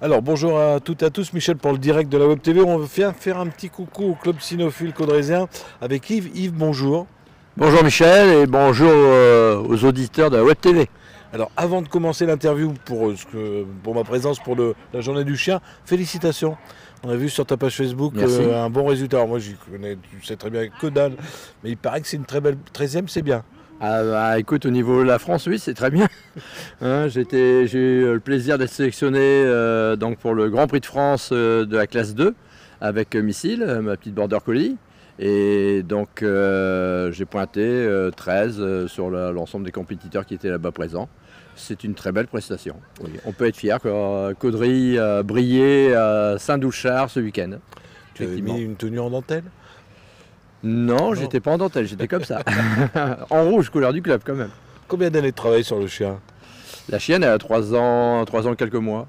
Alors bonjour à toutes et à tous, Michel pour le direct de la Web TV. On vient faire un petit coucou au club cynophile caudrésien avec Yves. Yves, bonjour. Bonjour Michel et bonjour aux auditeurs de la Web TV. Alors avant de commencer l'interview pour ma présence pour la journée du chien, félicitations. On a vu sur ta page Facebook un bon résultat. Alors moi j'y connais, tu sais très bien que dalle, mais il paraît que c'est une très belle 13e, c'est bien. Ah bah, écoute, au niveau de la France, oui, c'est très bien. Hein, j'ai eu le plaisir d'être sélectionné donc pour le Grand Prix de France de la classe 2 avec Missile, ma petite border collie. Et donc j'ai pointé 13 sur l'ensemble des compétiteurs qui étaient là-bas présents. C'est une très belle prestation. Oui, on peut être fier que Caudry a brillé à Saint-Douchard ce week-end. Tu avais mis une tenue en dentelle ? Non, j'étais pas en dentelle, j'étais comme ça. En rouge, couleur du club quand même. Combien d'années de travail sur le chien ? La chienne, elle a 3 ans, quelques mois.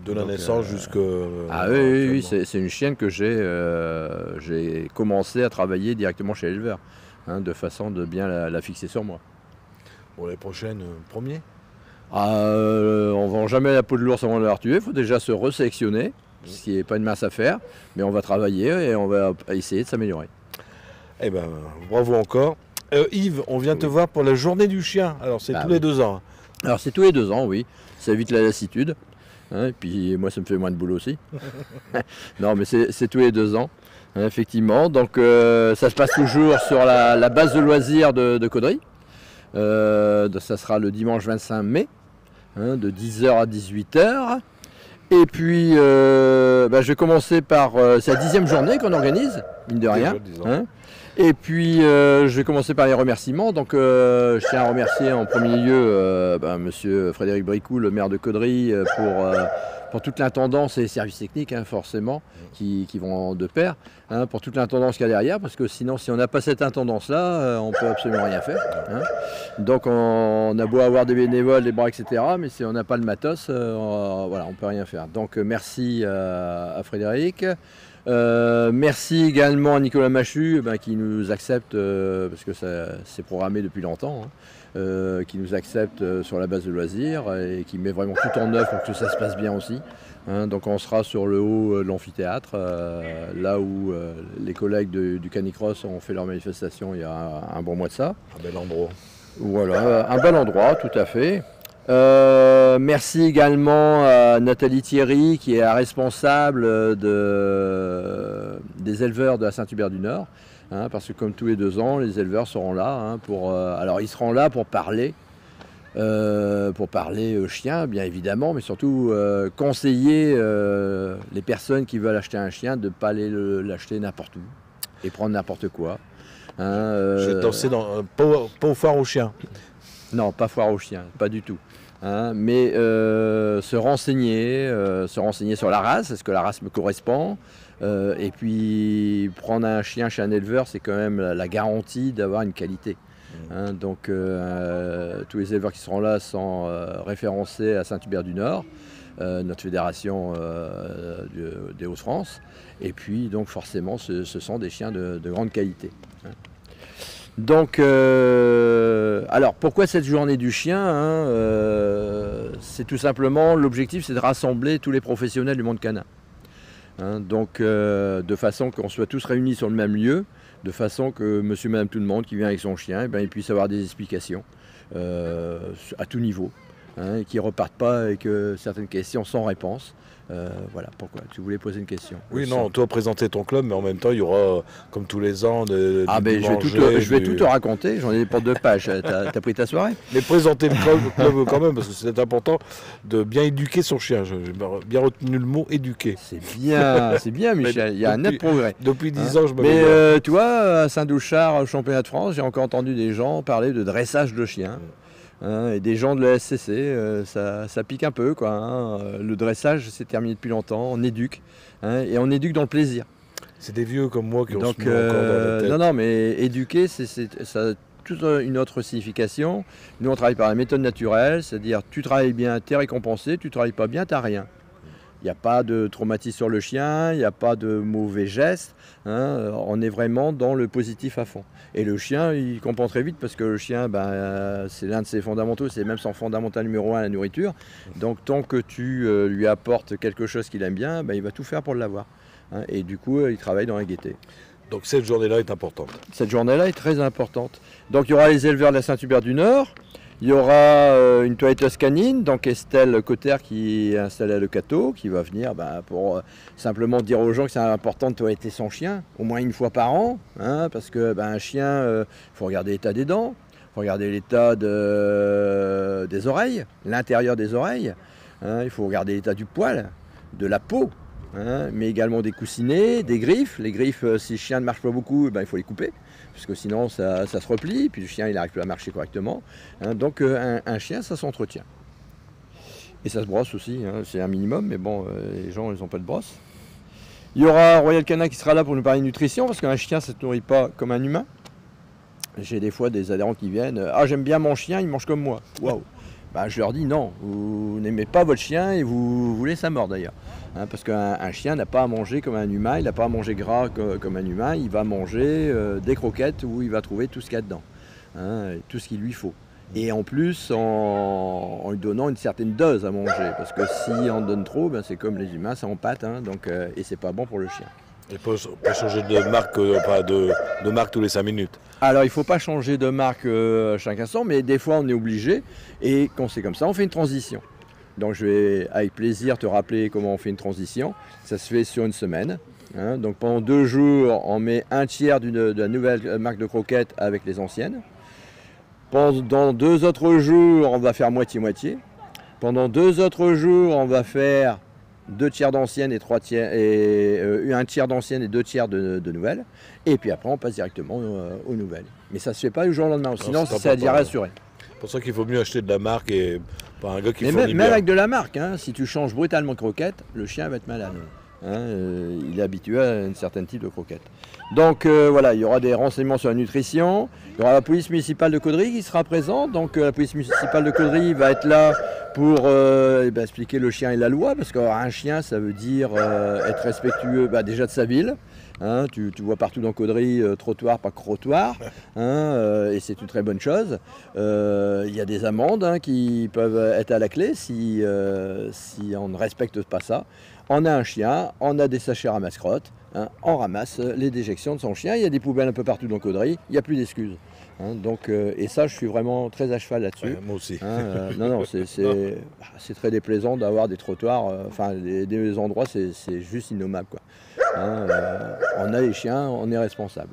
De la naissance jusqu'à... Ah oui, c'est une chienne que j'ai commencé à travailler directement chez l'éleveur, hein, de façon de bien la fixer sur moi. Pour les prochaines, premier ? On ne vend jamais la peau de l'ours avant de l'avoir tué, il faut déjà se resélectionner, ce qui n'est pas une mince affaire, mais on va travailler et on va essayer de s'améliorer. Eh ben, bravo encore. Yves, on vient te voir pour la journée du chien. Alors, c'est tous les 2 ans. Alors, c'est tous les 2 ans, oui. Ça évite la lassitude. Hein, et puis, moi, ça me fait moins de boulot aussi. Non, mais c'est tous les 2 ans, hein, effectivement. Donc, ça se passe toujours sur la base de loisirs de Caudry. Ça sera le dimanche 25 mai, hein, de 10h à 18h. Et puis, je vais commencer par... c'est la 10e journée qu'on organise, mine de rien. Hein. Et puis, je vais commencer par les remerciements. Donc, je tiens à remercier en premier lieu monsieur Frédéric Bricou, le maire de Caudry, pour toute l'intendance et les services techniques, hein, forcément, qui vont de pair, hein, pour toute l'intendance qu'il y a derrière, parce que sinon, si on n'a pas cette intendance-là, on ne peut absolument rien faire. Hein. Donc, on a beau avoir des bénévoles, des bras, etc., mais si on n'a pas le matos, voilà, on ne peut rien faire. Donc, merci à Frédéric. Merci également à Nicolas Machu qui nous accepte, parce que c'est programmé depuis longtemps, hein, qui nous accepte sur la base de loisirs et qui met vraiment tout en œuvre pour que ça se passe bien aussi. Hein, donc on sera sur le haut de l'amphithéâtre, là où les collègues du Canicross ont fait leur manifestation il y a un bon mois de ça. Un bel endroit. Voilà, un bel endroit, tout à fait. Merci également à Nathalie Thierry qui est la responsable des éleveurs de la Saint-Hubert-du-Nord, hein, parce que comme tous les 2 ans, les éleveurs seront là, hein, alors ils seront là pour parler chiens bien évidemment, mais surtout conseiller les personnes qui veulent acheter un chien de ne pas aller l'acheter n'importe où et prendre n'importe quoi. Hein, je vais danser pas au foire aux chiens. Non, pas foire aux chiens, pas du tout. Hein, mais se renseigner sur la race, est-ce que la race me correspond, et puis prendre un chien chez un éleveur, c'est quand même la garantie d'avoir une qualité. Hein, donc tous les éleveurs qui seront là sont référencés à Saint-Hubert-du-Nord, notre fédération des Hauts-de-France, et puis donc forcément ce sont des chiens de grande qualité. Hein. Donc, alors pourquoi cette journée du chien, hein, c'est tout simplement, l'objectif c'est de rassembler tous les professionnels du monde canin. Hein, donc de façon qu'on soit tous réunis sur le même lieu, de façon que monsieur, madame, tout le monde qui vient avec son chien, il puisse avoir des explications à tout niveau, hein, et qu'ils ne repartent pas avec certaines questions sans réponse. Voilà, pourquoi tu voulais poser une question. Oui, non, toi présenter ton club, mais en même temps, il y aura, comme tous les ans, je vais tout te raconter, j'en ai pour 2 pages. T'as pris ta soirée. Mais présenter le club quand même, parce que c'est important de bien éduquer son chien. J'ai bien retenu le mot éduquer. C'est bien, Michel, il y a un net progrès. Depuis 10 ans, je me Mais tu vois, à Saint-Douchard, au championnat de France, j'ai encore entendu des gens parler de dressage de chiens. Hein, et des gens de la SCC, ça pique un peu, quoi. Hein. Le dressage, c'est terminé depuis longtemps, on éduque, hein, et on éduque dans le plaisir. C'est des vieux comme moi qui ont ce mot encore dans la tête. Non, mais éduquer, ça a toute une autre signification. Nous, on travaille par la méthode naturelle, c'est-à-dire tu travailles bien, tu es récompensé, tu travailles pas bien, tu n'as rien. Il n'y a pas de traumatisme sur le chien, il n'y a pas de mauvais gestes. Hein, on est vraiment dans le positif à fond. Et le chien, il comprend très vite parce que le chien, c'est l'un de ses fondamentaux, c'est même son fondamental numéro 1, la nourriture. Donc tant que tu lui apportes quelque chose qu'il aime bien, il va tout faire pour l'avoir. Hein, et du coup, il travaille dans la gaieté. Donc cette journée-là est importante. Cette journée-là est très importante. Donc il y aura les éleveurs de la Saint-Hubert du Nord. Il y aura une toiletteuse canine, donc Estelle Cotter qui est installée à Le Cateau, qui va venir pour simplement dire aux gens que c'est important de toiletter son chien, au moins une fois par an, hein, parce que un chien, il faut regarder l'état des dents, il faut regarder l'état des oreilles, l'intérieur des oreilles, hein, il faut regarder l'état du poil, de la peau, hein, mais également des coussinets, des griffes. Les griffes, si le chien ne marche pas beaucoup, il faut les couper. Parce que sinon ça se replie, puis le chien il n'arrive plus à marcher correctement. Hein, donc un chien, ça s'entretient. Et ça se brosse aussi, hein, c'est un minimum, mais bon, les gens ils n'ont pas de brosse. Il y aura Royal Canin qui sera là pour nous parler de nutrition, parce qu'un chien ça ne se nourrit pas comme un humain. J'ai des fois des adhérents qui viennent, ah j'aime bien mon chien, il mange comme moi. Waouh. Je leur dis non, vous n'aimez pas votre chien et vous voulez sa mort d'ailleurs. Hein, parce qu'un chien n'a pas à manger comme un humain, il n'a pas à manger gras comme un humain, il va manger des croquettes où il va trouver tout ce qu'il y a dedans, hein, tout ce qu'il lui faut. Et en plus, en lui donnant une certaine dose à manger, parce que si on donne trop, c'est comme les humains, ça empâte, hein, et c'est pas bon pour le chien. Il ne faut pas changer de marque, de marque tous les 5 minutes. Alors il ne faut pas changer de marque à chaque instant, mais des fois on est obligé, et quand c'est comme ça, on fait une transition. Donc je vais avec plaisir te rappeler comment on fait une transition. Ça se fait sur une semaine. Hein. Donc pendant 2 jours, on met un tiers de la nouvelle marque de croquettes avec les anciennes. Pendant 2 autres jours, on va faire moitié-moitié. Pendant 2 autres jours, on va faire 2 tiers d'anciennes et 3 tiers, un tiers d'anciennes et 2 tiers de nouvelles. Et puis après, on passe directement aux nouvelles. Mais ça ne se fait pas du jour au lendemain, sinon c'est la diarrhée assurée. C'est pour ça qu'il vaut mieux acheter de la marque et pas un gars qui fournit même bien. avec de la marque, hein, si tu changes brutalement de croquette, le chien va être malade. Hein, il est habitué à un certain type de croquette. Donc voilà, il y aura des renseignements sur la nutrition. Il y aura la police municipale de Caudry qui sera présente. Donc la police municipale de Caudry va être là pour expliquer le chien et la loi. Parce qu'un chien, ça veut dire être respectueux déjà de sa ville. Hein, tu vois partout dans Caudry, trottoir, pas crottoir, hein, et c'est une très bonne chose. Il y a des amendes qui peuvent être à la clé si on ne respecte pas ça. On a un chien, on a des sachets ramasse-crottes, hein, on ramasse les déjections de son chien. Il y a des poubelles un peu partout dans Caudry, il n'y a plus d'excuses. Hein, et ça, je suis vraiment très à cheval là-dessus. Ouais, moi aussi. Hein, non, c'est très déplaisant d'avoir des trottoirs, des endroits, c'est juste innommable, quoi. Hein, on a les chiens, on est responsable.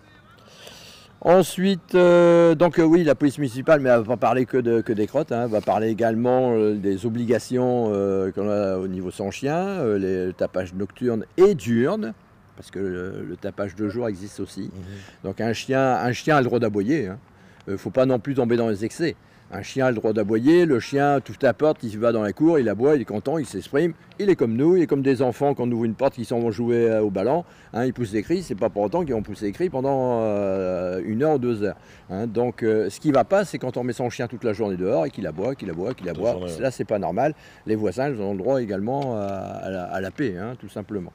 Ensuite, oui, la police municipale, mais elle ne va pas parler que des crottes, hein, elle va parler également des obligations qu'on a au niveau sans chien, le tapage nocturne et diurne, parce que le tapage de jour existe aussi. Donc un chien a le droit d'aboyer, hein. Il ne faut pas non plus tomber dans les excès. Un chien a le droit d'aboyer, le chien touche ta porte, il va dans la cour, il aboie, il est content, il s'exprime, il est comme nous, il est comme des enfants quand on ouvre une porte qui s'en vont jouer au ballon, hein, ils poussent des cris, c'est pas pour autant qu'ils vont pousser des cris pendant 1 heure ou 2 heures. Hein. Donc ce qui ne va pas, c'est quand on met son chien toute la journée dehors et qu'il aboie. Là c'est pas normal, les voisins ils ont le droit également à la paix, hein, tout simplement.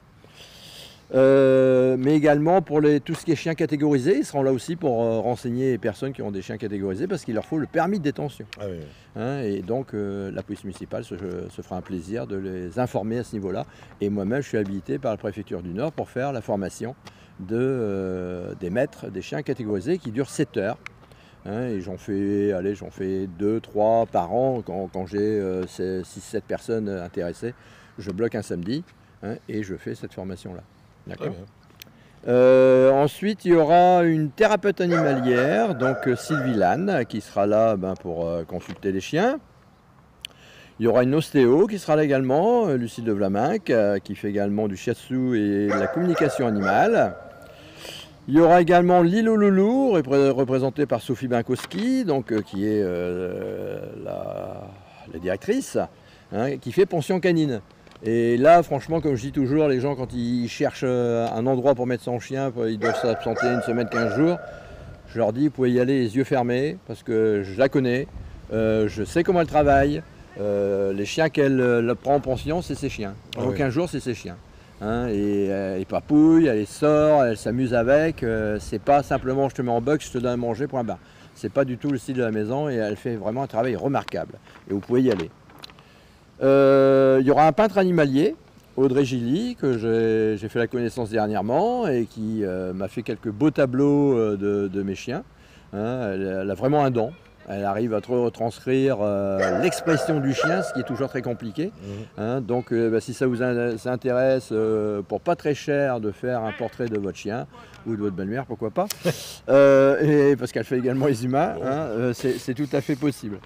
Mais également pour tout ce qui est chiens catégorisés, ils seront là aussi pour renseigner les personnes qui ont des chiens catégorisés parce qu'il leur faut le permis de détention. Ah oui. Hein, et donc la police municipale se fera un plaisir de les informer à ce niveau-là. Et moi-même, je suis habilité par la préfecture du Nord pour faire la formation des maîtres des chiens catégorisés qui dure 7 heures. Hein, et j'en fais 2, 3 par an quand j'ai 6-7 personnes intéressées. Je bloque un samedi, hein, et je fais cette formation-là. D'accord. Ensuite, il y aura une thérapeute animalière, donc Sylvie Lannes, qui sera là pour consulter les chiens. Il y aura une ostéo qui sera là également, Lucille de Vlaminck, qui fait également du shiatsu et de la communication animale. Il y aura également Lilo Loulou, représentée par Sophie Binkowski, qui est la directrice, hein, qui fait pension canine. Et là, franchement, comme je dis toujours, les gens, quand ils cherchent un endroit pour mettre son chien, ils doivent s'absenter 1 semaine, 15 jours, je leur dis, vous pouvez y aller les yeux fermés, parce que je la connais, je sais comment elle travaille, les chiens qu'elle prend en pension, c'est ses chiens. Pendant 15 jours, c'est ses chiens. Hein, et elle papouille, elle les sort, elle s'amuse avec. C'est pas simplement je te mets en box, je te donne à manger, point barre. C'est pas du tout le style de la maison et elle fait vraiment un travail remarquable. Et vous pouvez y aller. Il y aura un peintre animalier, Audrey Gilly, que j'ai fait la connaissance dernièrement et qui m'a fait quelques beaux tableaux de mes chiens. Hein, elle a vraiment un don. Elle arrive à retranscrire l'expression du chien, ce qui est toujours très compliqué. Hein, donc si ça vous intéresse, pour pas très cher, de faire un portrait de votre chien ou de votre belle-mère, pourquoi pas, et parce qu'elle fait également les humains, hein, c'est tout à fait possible.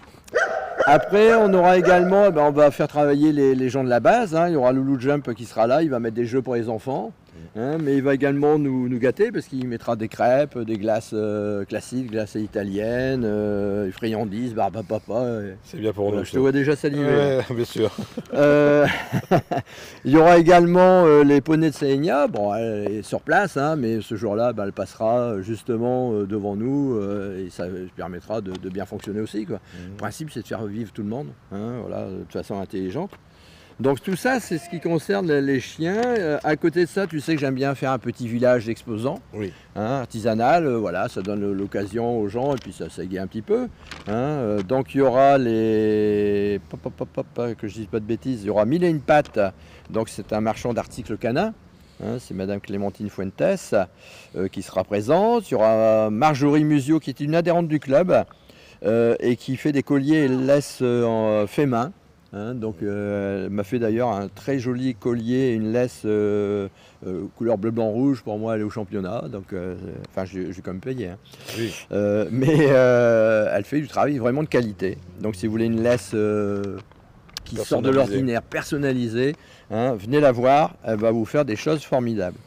Après, on aura également, on va faire travailler les gens de la base. Hein. Il y aura Loulou Jump qui sera là, il va mettre des jeux pour les enfants. Hein, mais il va également nous gâter parce qu'il mettra des crêpes, des glaces classiques, glaces italiennes, friandises, barbe à papa. C'est bien pour nous. Je te vois déjà saliver. Ouais, bien sûr. Il y aura également les poneys de Saenia. Bon, elle est sur place, hein, mais ce jour-là, elle passera justement devant nous et ça permettra de bien fonctionner aussi, quoi. Le principe, c'est de faire vivre tout le monde, hein, voilà, de façon intelligente. Donc tout ça, c'est ce qui concerne les chiens. À côté de ça, tu sais que j'aime bien faire un petit village d'exposants, hein, artisanal. Voilà, ça donne l'occasion aux gens et puis ça égaye un petit peu. Hein. Donc il y aura les... que je dise pas de bêtises, il y aura Mille et une pattes. Donc c'est un marchand d'articles canins. Hein, c'est Madame Clémentine Fuentes qui sera présente. Il y aura Marjorie Musio qui est une adhérente du club et qui fait des colliers et laisse fait main. Hein, donc elle m'a fait d'ailleurs un très joli collier et une laisse couleur bleu, blanc, rouge pour moi aller au championnat. Donc enfin j'ai quand même payé. Hein. Oui. Mais elle fait du travail vraiment de qualité. Donc si vous voulez une laisse qui sort de l'ordinaire, personnalisée, hein, venez la voir, elle va vous faire des choses formidables.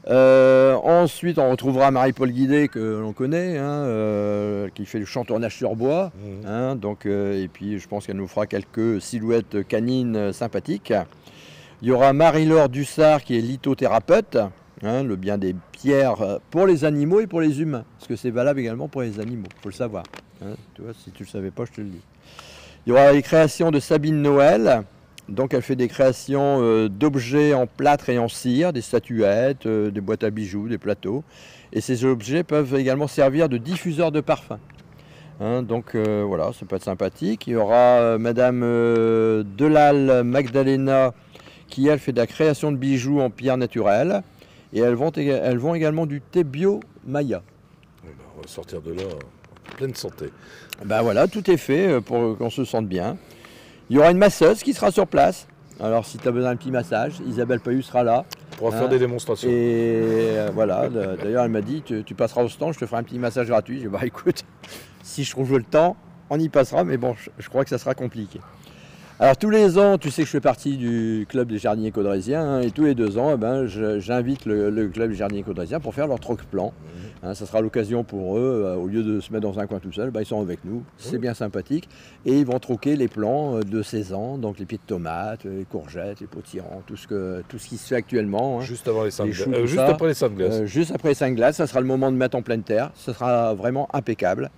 Ensuite, on retrouvera Marie-Paul Guidé, que l'on connaît, hein, qui fait le chantournage sur bois. Hein, donc, et puis, je pense qu'elle nous fera quelques silhouettes canines sympathiques. Il y aura Marie-Laure Dussard, qui est lithothérapeute, hein, le bien des pierres pour les animaux et pour les humains. Parce que c'est valable également pour les animaux, il faut le savoir. Hein, tu vois, si tu ne le savais pas, je te le dis. Il y aura les créations de Sabine Noël. Donc elle fait des créations d'objets en plâtre et en cire, des statuettes, des boîtes à bijoux, des plateaux. Et ces objets peuvent également servir de diffuseurs de parfums. Hein, donc voilà, ça peut être sympathique. Il y aura Madame Delal Magdalena qui, elle, fait de la création de bijoux en pierre naturelle. Et elles vont également du thé bio Maya. On va sortir de là en pleine santé. Ben voilà, tout est fait pour qu'on se sente bien. Il y aura une masseuse qui sera sur place. Alors si tu as besoin d'un petit massage, Isabelle Payu sera là. Pour faire des démonstrations. Et voilà, d'ailleurs elle m'a dit, tu passeras au stand, je te ferai un petit massage gratuit. J'ai dit, bah écoute, si je trouve le temps, on y passera, mais bon, je crois que ça sera compliqué. Alors tous les ans, tu sais que je fais partie du club des jardiniers caudrésiens, hein, et tous les 2 ans, j'invite le club des jardiniers caudrésiens pour faire leur troc-plan. Hein, ça sera l'occasion pour eux, au lieu de se mettre dans un coin tout seul, ils sont avec nous, c'est bien sympathique. Et ils vont troquer les plants de saison, donc les pieds de tomates, les courgettes, les potirons, tout ce qui se fait actuellement. Hein, juste avant les seins de glace. Juste après les seins de glace. Juste après les seins de glace, ça sera le moment de mettre en pleine terre, ça sera vraiment impeccable.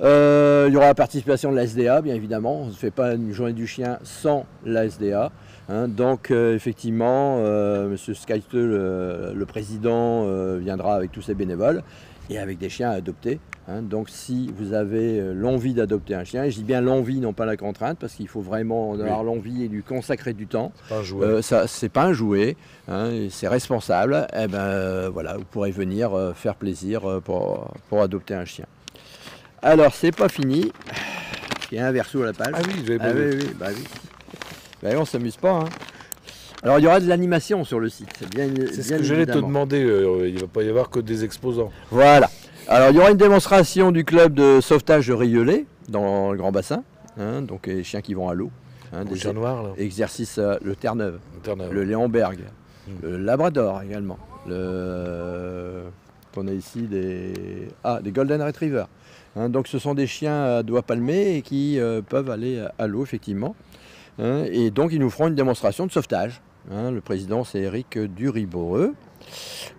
Il y aura la participation de la SDA, bien évidemment. On ne fait pas une journée du chien sans la SDA. Hein. Donc, effectivement, M. Skyte, le président, viendra avec tous ses bénévoles et avec des chiens à adopter. Hein. Donc, si vous avez l'envie d'adopter un chien, et je dis bien l'envie, non pas la contrainte, parce qu'il faut vraiment avoir l'envie et lui consacrer du temps. C'est pas un jouet. C'est pas un jouet, hein, c'est responsable. Et voilà, vous pourrez venir faire plaisir pour adopter un chien. Alors, c'est pas fini. Il y a un verso à la page. Ah oui, j'ai oui. On s'amuse pas. Hein. Alors, il y aura de l'animation sur le site. C'est ce que j'allais te demander. Il ne va pas y avoir que des exposants. Voilà. Alors, il y aura une démonstration du club de sauvetage de Rieulé dans le Grand Bassin. Hein, donc, les chiens qui vont à l'eau. Hein, des chiens noirs, là. Exercice, le Terre-Neuve, le Léonberg, le Labrador également. On a ici des Golden Retriever. Hein, donc ce sont des chiens à doigts palmés et qui peuvent aller à l'eau, effectivement. Hein, et donc ils nous feront une démonstration de sauvetage. Hein, le président, c'est Éric Duriboreux.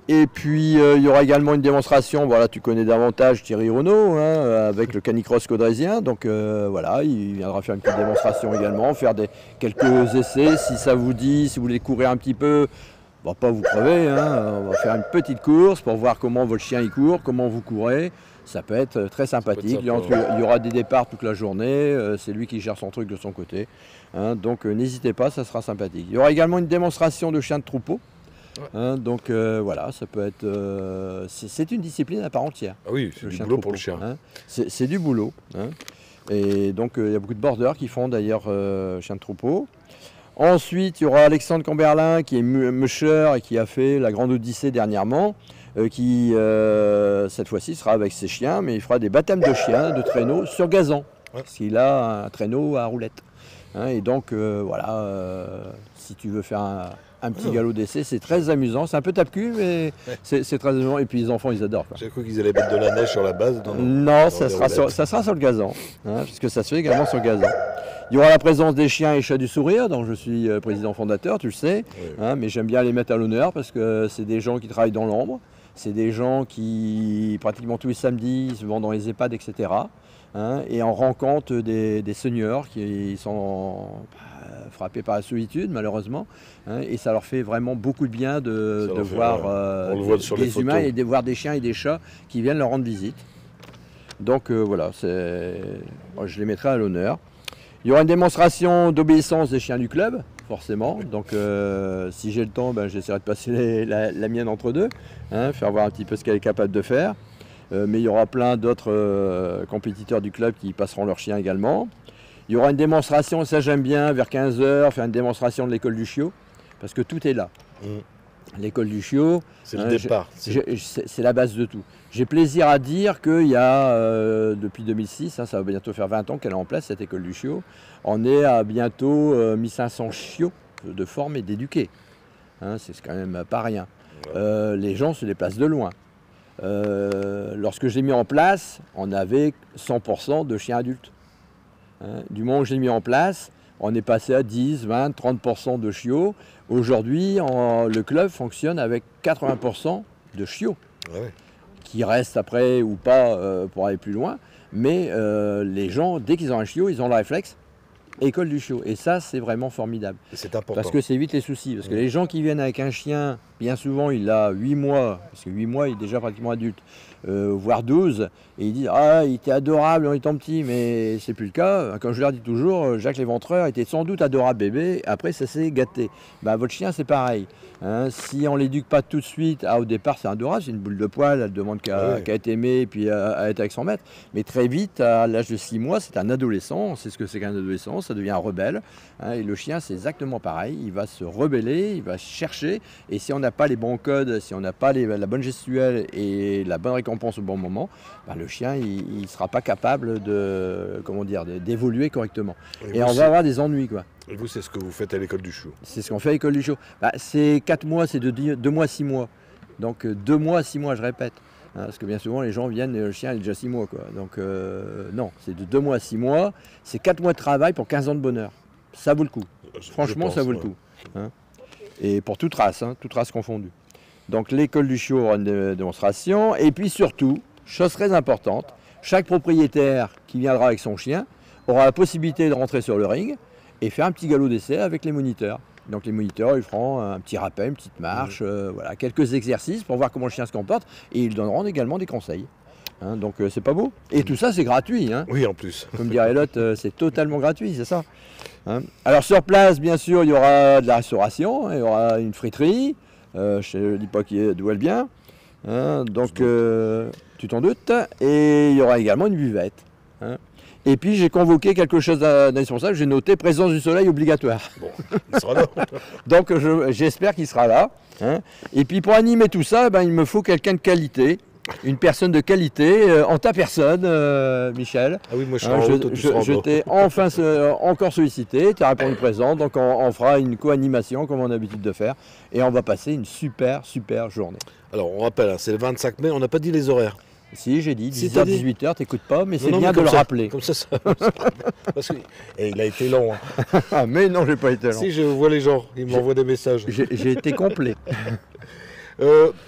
Et puis il y aura également une démonstration, voilà, tu connais davantage Thierry Renaud, hein, avec le canicross caudrésien. Donc voilà, il viendra faire une petite démonstration également, faire quelques essais si ça vous dit, si vous voulez courir un petit peu. On va pas vous crever, hein, on va faire une petite course pour voir comment votre chien il court, comment vous courez. Ça peut être très sympathique. Il y aura des départs toute la journée, c'est lui qui gère son truc de son côté. Hein, donc n'hésitez pas, ça sera sympathique. Il y aura également une démonstration de chien de troupeau. Hein, donc voilà, ça peut être. C'est une discipline à part entière. Ah oui, c'est du boulot pour le chien. Hein. C'est du boulot. Hein. Et donc il y a beaucoup de bordeurs qui font d'ailleurs chien de troupeau. Ensuite, il y aura Alexandre Camberlin qui est musher et qui a fait la Grande Odyssée dernièrement, qui cette fois-ci sera avec ses chiens, mais il fera des baptêmes de chiens, de traîneaux sur gazon, parce qu'il a un traîneau à roulette. Hein, et donc voilà, si tu veux faire un petit galop d'essai, c'est très amusant, c'est un peu tape-cul, mais c'est très amusant, et puis les enfants ils adorent. J'ai cru qu'ils allaient mettre de la neige sur la base. Non, ça sera sur le gazon, hein, puisque ça se fait également sur le gazon. Il y aura la présence des chiens et chats du sourire, dont je suis président fondateur, tu le sais, hein, mais j'aime bien les mettre à l'honneur parce que c'est des gens qui travaillent dans l'ombre, c'est des gens qui, pratiquement tous les samedis, se vont dans les EHPAD, etc. Hein, et on rencontre des seniors qui sont frappés par la solitude, malheureusement, hein, et ça leur fait vraiment beaucoup de bien de voir des humains et de voir des chiens et des chats qui viennent leur rendre visite. Donc voilà, je les mettrai à l'honneur. Il y aura une démonstration d'obéissance des chiens du club, forcément. Donc si j'ai le temps, j'essaierai de passer la mienne entre deux, hein, faire voir un petit peu ce qu'elle est capable de faire. Mais il y aura plein d'autres compétiteurs du club qui passeront leurs chiens également. Il y aura une démonstration, ça j'aime bien, vers 15 h, faire une démonstration de l'école du chiot, parce que tout est là. L'école du chiot, c'est le départ. C'est la base de tout. J'ai plaisir à dire qu'il y a, depuis 2006, hein, ça va bientôt faire 20 ans qu'elle est en place, cette école du chiot, on est à bientôt 1500 chiots de former et d'éduquer. Hein, c'est quand même pas rien. Les gens se déplacent de loin. Lorsque je l'ai mis en place, on avait 100% de chiens adultes. Hein, du moment où je l'ai mis en place, on est passé à 10, 20, 30% de chiots. Aujourd'hui, le club fonctionne avec 80% de chiots, qui restent après ou pas pour aller plus loin. Mais les gens, dès qu'ils ont un chiot, ils ont le réflexe école du chiot. Et ça, c'est vraiment formidable. C'est important. Parce que ça évite les soucis. Parce que les gens qui viennent avec un chien, bien souvent, il a 8 mois, parce que 8 mois, il est déjà pratiquement adulte, voire 12, et ils disent « Ah, il était adorable en étant petit », mais c'est plus le cas. Comme je leur dis toujours, Jacques l'Éventreur était sans doute adorable bébé, après ça s'est gâté. Votre chien, c'est pareil. Hein, si on ne l'éduque pas tout de suite, au départ c'est adorable, c'est une boule de poil, elle demande qu'à être aimée et puis à être avec son maître. Mais très vite, à l'âge de 6 mois, c'est un adolescent, on sait ce que c'est qu'un adolescent, ça devient un rebelle. Hein, et le chien, c'est exactement pareil, il va se rebeller, il va chercher, et si on n'a pas les bons codes, si on n'a pas la bonne gestuelle et la bonne récompense au bon moment, le chien, il ne sera pas capable d'évoluer correctement. Et on va avoir des ennuis, quoi. Et vous, c'est ce que vous faites à l'école du chiot? C'est ce qu'on fait à l'école du chiot. C'est 4 mois, c'est de 2 mois à 6 mois. Donc 2 mois à 6 mois, je répète. Hein, parce que bien souvent, les gens viennent, le chien il est déjà 6 mois. Quoi. Donc non, c'est de 2 mois à 6 mois. C'est 4 mois de travail pour 15 ans de bonheur. Ça vaut le coup. Franchement, ça vaut le coup. Hein. Et pour toute race confondue. Donc l'école du chiot aura une démonstration. Et puis surtout, chose très importante, chaque propriétaire qui viendra avec son chien aura la possibilité de rentrer sur le ring et faire un petit galop d'essai avec les moniteurs. Donc les moniteurs, ils feront un petit rappel, une petite marche, voilà, quelques exercices pour voir comment le chien se comporte, et ils donneront également des conseils. Hein, donc c'est pas beau. Et tout ça, c'est gratuit. Hein. Oui, en plus. Comme dirait l'autre, c'est totalement gratuit, c'est ça. Hein. Alors sur place, bien sûr, il y aura de la restauration, il y aura une friterie, je ne dis pas d'où elle vient. Hein, donc tu t'en doutes. Et il y aura également une buvette. Hein. Et puis j'ai convoqué quelque chose d'indispensable, j'ai noté présence du soleil obligatoire. Bon, il sera là. Donc j'espère qu'il sera là. Hein. Et puis pour animer tout ça, il me faut quelqu'un de qualité, une personne de qualité, en ta personne, Michel. Ah oui, moi je t'ai enfin encore sollicité, tu as répondu présent, donc on fera une co-animation comme on a l'habitude de faire. Et on va passer une super journée. Alors on rappelle, c'est le 25 mai, on n'a pas dit les horaires. Si, j'ai dit 18h, 18h, t'écoutes pas, mais c'est bien de le rappeler. Comme ça. Parce que, il a été long. Hein. Mais non, j'ai pas été long. Si, je vois les gens, ils m'envoient des messages. J'ai été complet.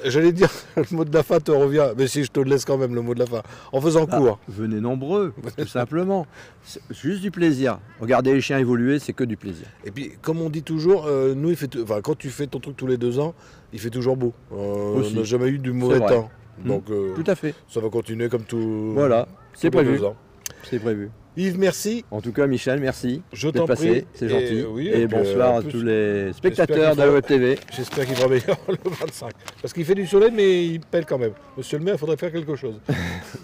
J'allais dire, le mot de la fin te revient, mais si je te le laisse quand même, le mot de la fin, en faisant court. Venez nombreux, tout simplement. C'est juste du plaisir. Regardez les chiens évoluer, c'est que du plaisir. Et puis, comme on dit toujours, nous, quand tu fais ton truc tous les 2 ans, il fait toujours beau. On n'a jamais eu du mauvais temps. Donc, tout à fait. Ça va continuer comme tout. Voilà, c'est prévu. 2 ans. C'est prévu. Yves, merci. En tout cas, Michel, merci. Je t'en prie. C'est gentil. Oui, et bonsoir à tous les spectateurs de la Web TV. J'espère qu'il fera meilleur le 25. Parce qu'il fait du soleil, mais il pèle quand même. Monsieur le maire, il faudrait faire quelque chose.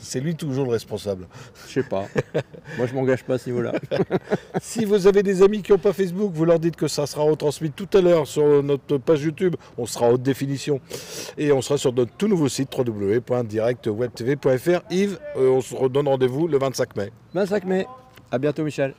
C'est lui toujours le responsable. Je sais pas. Moi, je m'engage pas à ce niveau-là. Si vous avez des amis qui n'ont pas Facebook, vous leur dites que ça sera retransmis tout à l'heure sur notre page YouTube. On sera en haute définition. Et on sera sur notre tout nouveau site www.directwebtv.fr. Yves, on se redonne rendez-vous le 25 mai. 25 mai. À bientôt, Michel.